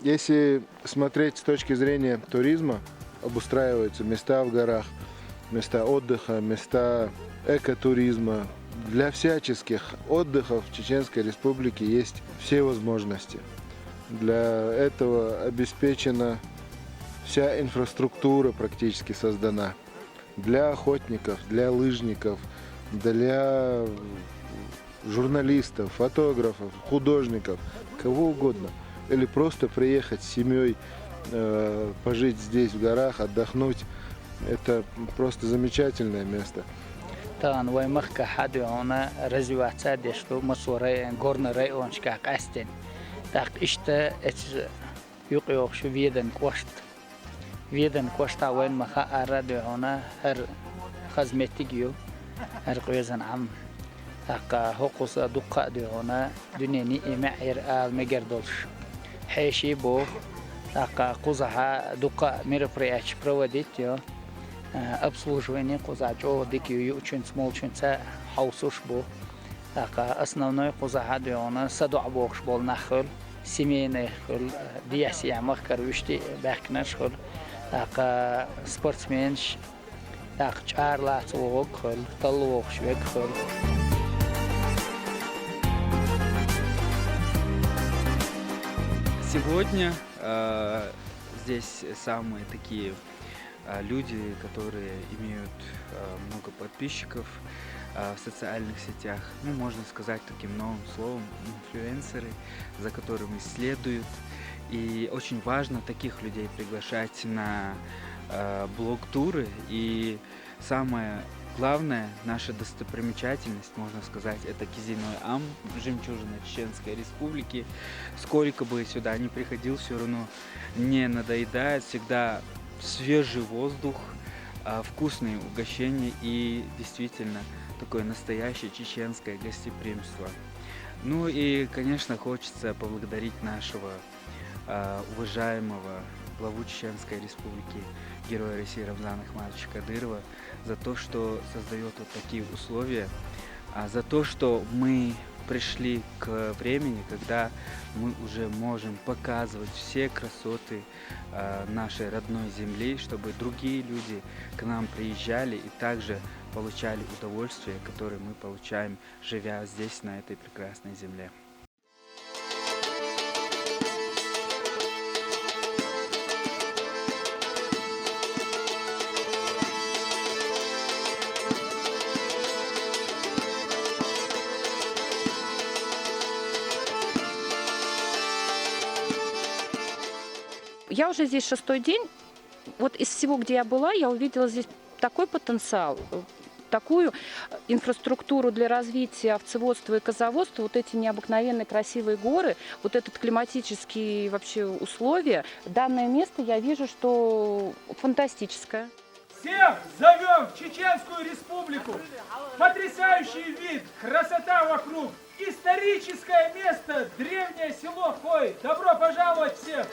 Если смотреть с точки зрения туризма, обустраиваются места в горах, места отдыха, места экотуризма. Для всяческих отдыхов в Чеченской Республике есть все возможности. Для этого обеспечена вся инфраструктура практически создана. Для охотников, для лыжников, для журналистов, фотографов, художников, кого угодно. Или просто приехать с семьей, пожить здесь в горах, отдохнуть. Это просто замечательное место. Тан ваймахка хадиона развиваться дешло масура горный район шкак астен. Так ишта эц юқиоқшу веден кошт. Веден кошта вайн маха арадиона хар хазметигио хар қуязан ам. Так хокуса дуққа диона дунени имаир алмегердолш. حيشي بو تاقا قوزها دقا мероприятий проводить обслуживание قوزачо дикию ючен смолченца хаусуш бо така основной قوزها диона садуабокш бол нахл семейный хл диаси амахкар вишти бахнаш хл така спортсменш так чарлац вог хл талвог швек хл. Сегодня здесь самые такие люди, которые имеют много подписчиков в социальных сетях, ну, можно сказать таким новым словом, инфлюенсеры, за которыми следуют. И очень важно таких людей приглашать на блог-туры. И самое главное, наша достопримечательность, можно сказать, это Кизиной Ам, жемчужина Чеченской Республики. Сколько бы сюда ни приходил, все равно не надоедает. Всегда свежий воздух, вкусные угощения и действительно такое настоящее чеченское гостеприимство. Ну и, конечно, хочется поблагодарить нашего уважаемого главу Чеченской Республики, героя России Рамзана Ахматовича Кадырова, за то, что создает вот такие условия, за то, что мы пришли к времени, когда мы уже можем показывать все красоты нашей родной земли, чтобы другие люди к нам приезжали и также получали удовольствие, которое мы получаем, живя здесь, на этой прекрасной земле. Я уже здесь 6-й день. Вот из всего, где я была, я увидела здесь такой потенциал, такую инфраструктуру для развития овцеводства и козоводства, вот эти необыкновенные красивые горы, вот этот климатические вообще условия. Данное место, я вижу, что фантастическое. Всех зовем в Чеченскую Республику. Потрясающий вид, красота вокруг, историческое место, древнее село Хой. Добро пожаловать всех!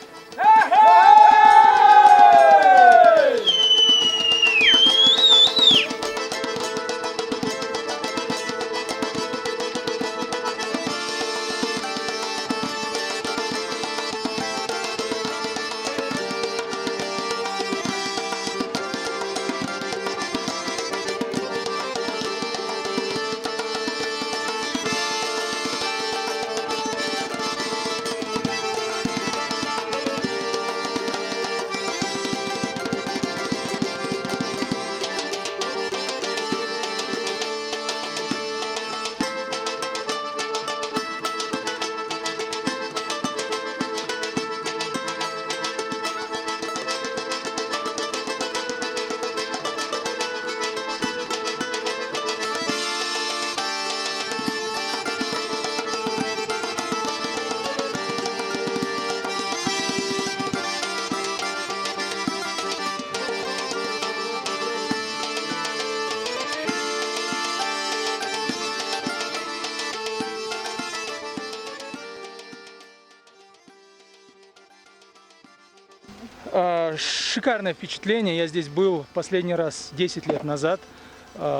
Шикарное впечатление. Я здесь был последний раз 10 лет назад.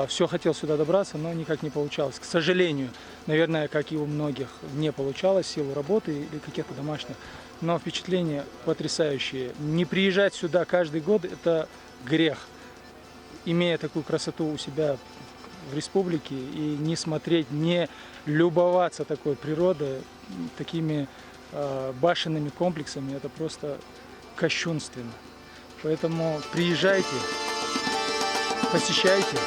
Все хотел сюда добраться, но никак не получалось. К сожалению, наверное, как и у многих, не получалось в силу работы или каких-то домашних. Но впечатления потрясающие. Не приезжать сюда каждый год – это грех. Имея такую красоту у себя в республике и не смотреть, не любоваться такой природой, такими башенными комплексами, это просто кощунственно. Поэтому приезжайте, посещайте.